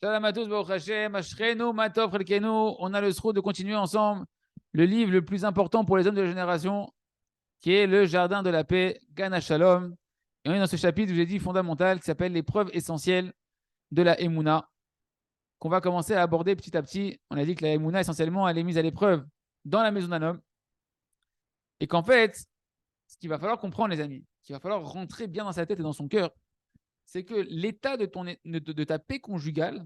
Shalom à tous, Baruch Hashem, Ashrenu, Matov, Chelkenu. On a le sroud de continuer ensemble le livre le plus important pour les hommes de la génération, qui est le Jardin de la paix, Gana Shalom. Et on est dans ce chapitre, je vous ai dit, fondamental, qui s'appelle les preuves essentielles de la Emouna, qu'on va commencer à aborder petit à petit. On a dit que la Emouna, essentiellement, elle est mise à l'épreuve dans la maison d'un homme. Et qu'en fait, ce qu'il va falloir comprendre, les amis, qu'il va falloir rentrer bien dans sa tête et dans son cœur, c'est que l'état de ta paix conjugale,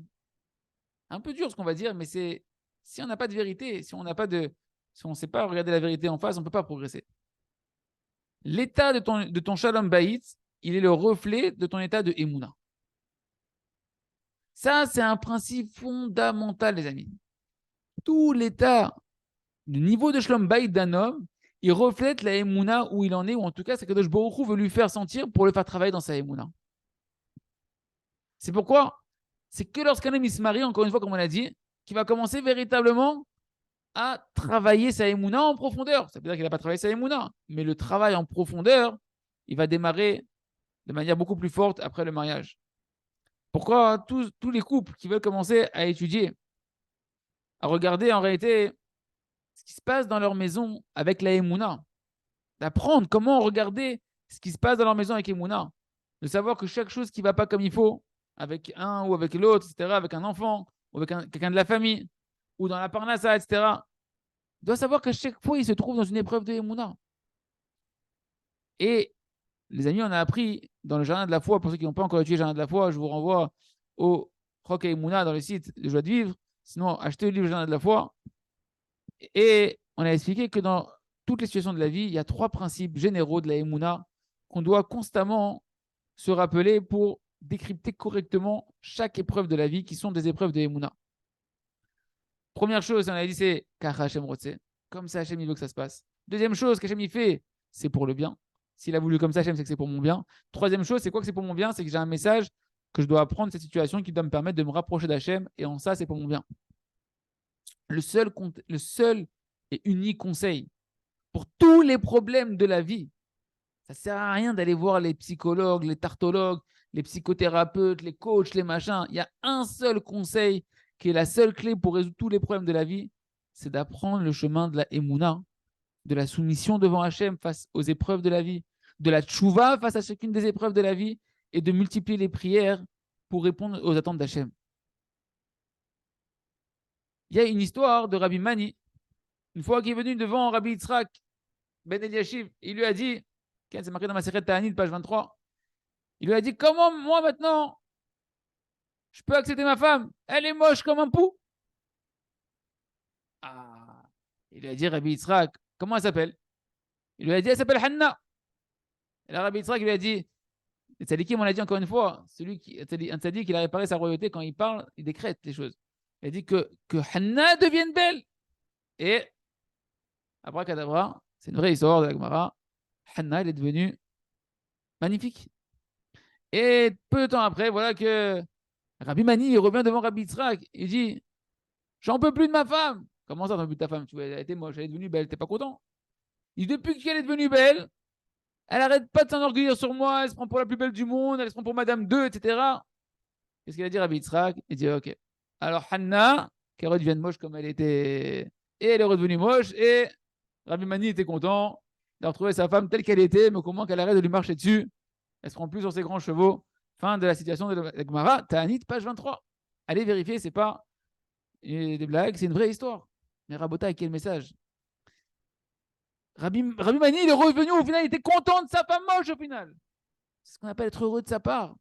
un peu dur ce qu'on va dire, mais c'est si on n'a pas de vérité, si on ne sait pas regarder la vérité en face, on ne peut pas progresser. L'état de ton shalom bayit, il est le reflet de ton état de Emouna. Ça, c'est un principe fondamental, les amis. Tout l'état, le niveau de shalom bayit d'un homme, il reflète la Emouna où il en est, ou en tout cas, c'est que Kadosh Baruch Hu veut lui faire sentir pour le faire travailler dans sa Emouna. C'est pourquoi c'est que lorsqu'un homme il se marie, encore une fois, comme on a dit, qu'il va commencer véritablement à travailler sa Emouna en profondeur. Ça veut dire qu'il n'a pas travaillé sa Emouna, mais le travail en profondeur, il va démarrer de manière beaucoup plus forte après le mariage. Pourquoi tous les couples qui veulent commencer à étudier, à regarder en réalité ce qui se passe dans leur maison avec la Emouna, d'apprendre comment regarder ce qui se passe dans leur maison avec Emouna, de savoir que chaque chose qui ne va pas comme il faut, avec un ou avec l'autre, etc., avec un enfant, ou avec quelqu'un de la famille, ou dans la parnassa, etc., doit savoir qu'à chaque fois, il se trouve dans une épreuve de Emouna. Et les amis, on a appris dans le jardin de la foi, pour ceux qui n'ont pas encore étudié le jardin de la foi, je vous renvoie au Rock Emouna dans le site de Joie de Vivre. Sinon, achetez le livre Jardin de la foi. Et on a expliqué que dans toutes les situations de la vie, il y a trois principes généraux de la Emouna qu'on doit constamment se rappeler pour décrypter correctement chaque épreuve de la vie qui sont des épreuves de Emouna. Première chose, on a dit, c'est Kacha Hashem Rotse, comme ça Hashem il veut que ça se passe. Deuxième chose qu'Hachem il fait, c'est pour le bien. S'il a voulu comme ça, Hashem, c'est que c'est pour mon bien. Troisième chose, c'est quoi que c'est pour mon bien? C'est que j'ai un message que je dois apprendre cette situation qui doit me permettre de me rapprocher d'Hachem, et en ça, c'est pour mon bien. Le seul et unique conseil pour tous les problèmes de la vie, ça ne sert à rien d'aller voir les psychologues, les tartologues, les psychothérapeutes, les coachs, les machins. Il y a un seul conseil qui est la seule clé pour résoudre tous les problèmes de la vie, c'est d'apprendre le chemin de la Emouna, de la soumission devant Hachem face aux épreuves de la vie, de la tchouva face à chacune des épreuves de la vie, et de multiplier les prières pour répondre aux attentes d'Hachem. Il y a une histoire de Rabbi Mani, une fois qu'il est venu devant Rabbi Yitzhak Ben Eliashiv, il lui a dit, c'est marqué dans ma série Ta'anit, page 23, il lui a dit, comment moi maintenant, je peux accepter ma femme? Elle est moche comme un pou. Ah. Il lui a dit, Rabbi Yitzhak, comment elle s'appelle? Il lui a dit, elle s'appelle Hanna. Et là, Rabbi Yitzhak lui a dit, et Tzadikim, on l'a dit encore une fois, un tzadik, il a réparé sa royauté, quand il parle, il décrète les choses. Il a dit que Hanna devienne belle. Et, abracadabra, c'est une vraie histoire de la Gemara, Hanna, elle est devenue magnifique. Et peu de temps après, voilà que Rabbi Mani, il revient devant Rabbi Yitzhak, il dit, j'en peux plus de ma femme. Comment ça, t'en peux plus de ta femme? Tu vois, elle était moche, elle est devenue belle, t'es pas content? Il dit, depuis qu'elle est devenue belle, elle arrête pas de s'enorgueillir sur moi, elle se prend pour la plus belle du monde, elle se prend pour Madame 2, etc. Qu'est-ce qu'il a dit Rabbi Yitzhak? Il dit, ok. Alors Hanna, qu'elle redevienne moche comme elle était, et elle est redevenue moche, et Rabbi Mani était content de retrouver sa femme telle qu'elle était, mais comment qu'elle arrête de lui marcher dessus. Elle se prend plus sur ses grands chevaux. Fin de la citation de la Gemara, Ta'anit, page 23. Allez vérifier, c'est pas des blagues, c'est une vraie histoire. Mais Rabotai, quel message? Rabbi Mani, il est revenu, au final, il était content de sa femme moche, au final. C'est ce qu'on appelle être heureux de sa part.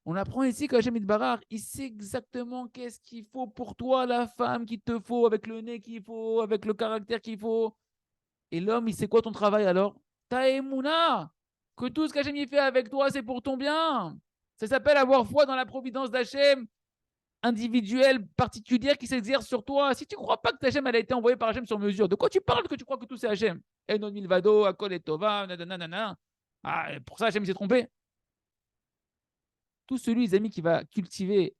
On apprend ici qu'Hachem Barar, il sait exactement qu'est-ce qu'il faut pour toi, la femme qu'il te faut, avec le nez qu'il faut, avec le caractère qu'il faut. Et l'homme, il sait quoi ton travail alors? Ta émouna, que tout ce qu'Hachem fait avec toi, c'est pour ton bien. Ça s'appelle avoir foi dans la providence d'Hachem, individuelle, particulière, qui s'exerce sur toi. Si tu ne crois pas que Hachem elle a été envoyée par Hachem sur mesure, de quoi tu parles que tu crois que tout c'est Hachem? Enon milvado, akol et tova, nanana. Ah, pour ça, Hachem s'est trompé. Tout celui, les amis, qui va cultiver,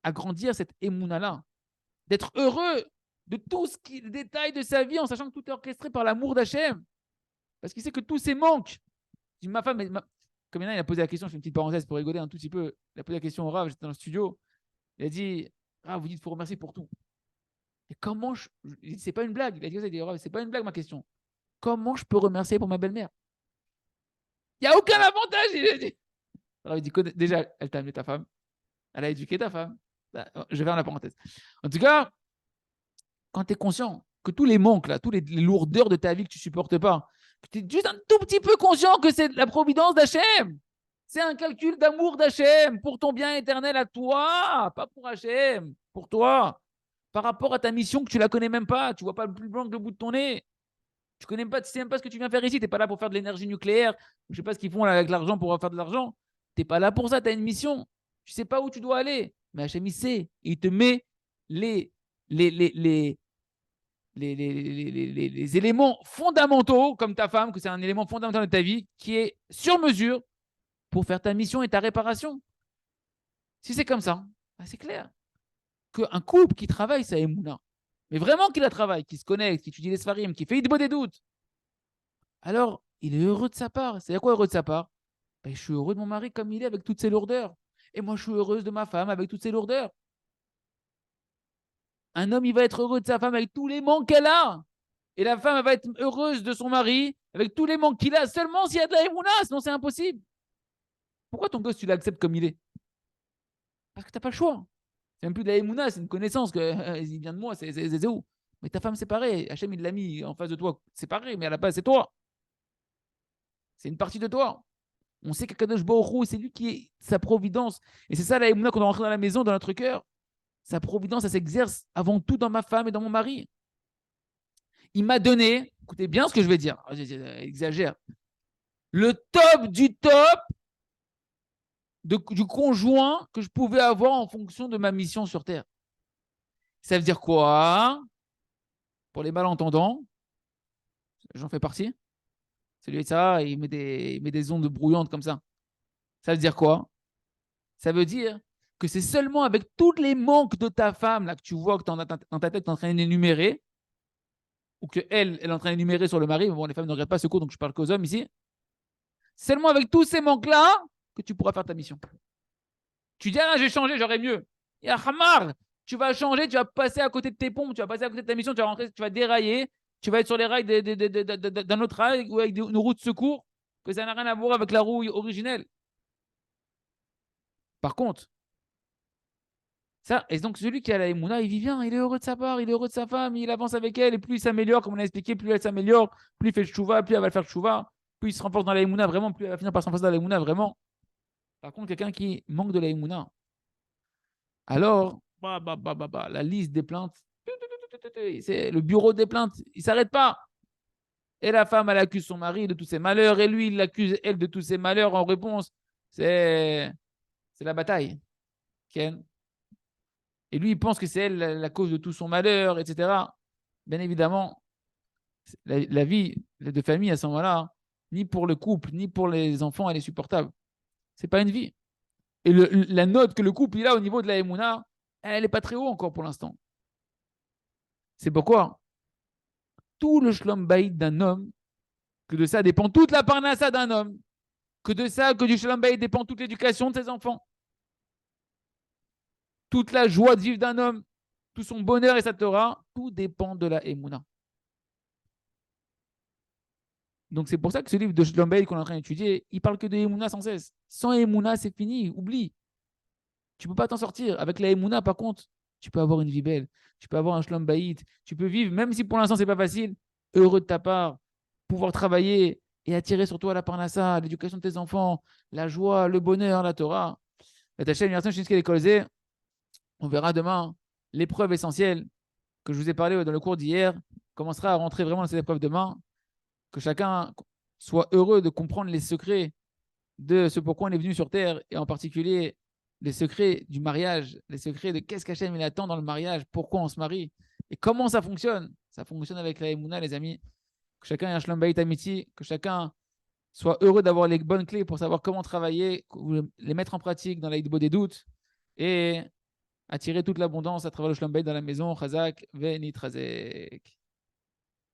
agrandir cette émouna-là, d'être heureux de tout ce qui, les détails de sa vie, en sachant que tout est orchestré par l'amour d'Hachem. Parce qu'il sait que tous ses manques. Ma femme, comme il a posé la question, je fais une petite parenthèse pour rigoler un tout petit peu. Il a posé la question au Rav, j'étais dans le studio. Il a dit, Ah, vous dites qu'il faut remercier pour tout. Et comment c'est pas une blague. Il a dit ça, c'est pas une blague ma question. Comment je peux remercier pour ma belle-mère? Il n'y a aucun avantage, il a dit. Alors, il dit que déjà, elle t'a amené ta femme. Elle a éduqué ta femme. Je vais faire la parenthèse. En tout cas, quand tu es conscient que tous les manques, là, tous les lourdeurs de ta vie que tu ne supportes pas, que tu es juste un tout petit peu conscient que c'est la providence d'Hachem. C'est un calcul d'amour d'Hachem pour ton bien éternel à toi, pas pour Hachem, pour toi. Par rapport à ta mission que tu ne la connais même pas, tu ne vois pas le plus blanc que le bout de ton nez. Tu connais pas, tu sais même pas ce que tu viens faire ici. Tu n'es pas là pour faire de l'énergie nucléaire. Je ne sais pas ce qu'ils font là avec l'argent pour faire de l'argent. Tu n'es pas là pour ça. Tu as une mission. Tu ne sais pas où tu dois aller. Mais Hachem, il sait. Il te met les, les, les, les, les éléments fondamentaux, comme ta femme, que c'est un élément fondamental de ta vie, qui est sur mesure pour faire ta mission et ta réparation. Si c'est comme ça, bah c'est clair. Qu'un couple qui travaille, ça émouna. Mais vraiment qui la travaille, qui se connecte, qui étudie les sfarim, qui fait des doutes, alors il est heureux de sa part. C'est à quoi heureux de sa part? Ben, je suis heureux de mon mari comme il est avec toutes ses lourdeurs. Et moi, je suis heureuse de ma femme avec toutes ses lourdeurs. Un homme, il va être heureux de sa femme avec tous les manques qu'elle a. Et la femme, elle va être heureuse de son mari avec tous les manques qu'il a, seulement s'il y a de la émouna, sinon c'est impossible. Pourquoi ton gosse, tu l'acceptes comme il est? Parce que tu n'as pas le choix. C'est même plus de la émouna, c'est une connaissance que il vient de moi, c'est où? Mais ta femme, c'est pareil. Hachem, il l'a mis en face de toi. C'est pareil, mais à la base, c'est toi. C'est une partie de toi. On sait qu'Akadosh Baruch Hu, c'est lui qui est sa providence. Et c'est ça la émouna qu'on doit rentrer dans la maison, dans notre cœur. Sa providence, elle s'exerce avant tout dans ma femme et dans mon mari. Il m'a donné, écoutez bien ce que je vais dire, j'exagère, le top du top du conjoint que je pouvais avoir en fonction de ma mission sur Terre. Ça veut dire quoi? Pour les malentendants, j'en fais partie. Celui de ça, il met des ondes brouillantes comme ça. Ça veut dire quoi? Ça veut dire que c'est seulement avec tous les manques de ta femme là, que tu vois que dans ta tête, tu es en train d'énumérer, ou qu'elle est en train d'énumérer sur le mari, mais bon, les femmes ne regardent pas ce cours, donc je parle qu'aux hommes ici. Seulement avec tous ces manques-là que tu pourras faire ta mission. Tu dis, ah, j'ai changé, j'aurais mieux. Et Hamar, tu vas changer, tu vas passer à côté de tes pompes, tu vas passer à côté de ta mission, tu vas rentrer, tu vas dérailler, tu vas être sur les rails d'un autre rail ou avec une roue de secours, que ça n'a rien à voir avec la roue originelle. Par contre, ça, et donc celui qui a la Emouna, il vit bien, il est heureux de sa part, il est heureux de sa femme, il avance avec elle, et plus il s'améliore, comme on a expliqué, plus elle s'améliore, plus il fait le chouva, plus elle va le faire le chouva, plus il se renforce dans la Emouna, vraiment, plus elle va finir par se renforcer dans la Emouna, vraiment. Par contre, quelqu'un qui manque de la Emouna, alors, la liste des plaintes, c'est le bureau des plaintes, il ne s'arrête pas. Et la femme, elle accuse son mari de tous ses malheurs, et lui, il l'accuse, elle, de tous ses malheurs en réponse. C'est la bataille. Ken. Et lui, il pense que c'est elle la cause de tout son malheur, etc. Bien évidemment, la vie de famille à ce moment-là, ni pour le couple, ni pour les enfants, elle est supportable. C'est pas une vie. Et la note que le couple il a au niveau de la Emouna, elle n'est pas très haut encore pour l'instant. C'est pourquoi tout le shlom bayit d'un homme, que de ça dépend toute la parnassa d'un homme, que de ça, que du shalom bayit dépend toute l'éducation de ses enfants, toute la joie de vivre d'un homme, tout son bonheur et sa Torah, tout dépend de la Emouna. Donc c'est pour ça que ce livre de Shalom Bayit qu'on est en train d'étudier, il parle que de Emouna sans cesse. Sans Emouna, c'est fini, oublie. Tu ne peux pas t'en sortir. Avec la Emouna, par contre, tu peux avoir une vie belle, tu peux avoir un Shalom Bayit, tu peux vivre, même si pour l'instant c'est pas facile, heureux de ta part, pouvoir travailler et attirer sur toi la parnassa, l'éducation de tes enfants, la joie, le bonheur, la Torah. On verra demain l'épreuve essentielle que je vous ai parlé dans le cours d'hier, commencera à rentrer vraiment dans cette épreuve demain, que chacun soit heureux de comprendre les secrets de ce pourquoi on est venu sur Terre, et en particulier les secrets du mariage, les secrets de qu'est-ce qu'Hachem il attend dans le mariage, pourquoi on se marie, et comment ça fonctionne. Ça fonctionne avec la Emouna, les amis. Que chacun ait un Shalom Bayit Amiti, que chacun soit heureux d'avoir les bonnes clés pour savoir comment travailler, les mettre en pratique dans la Hidbo des doutes, et attirer toute l'abondance à travers le Shalom Bayit dans la maison. Chazak, Venit Chazek.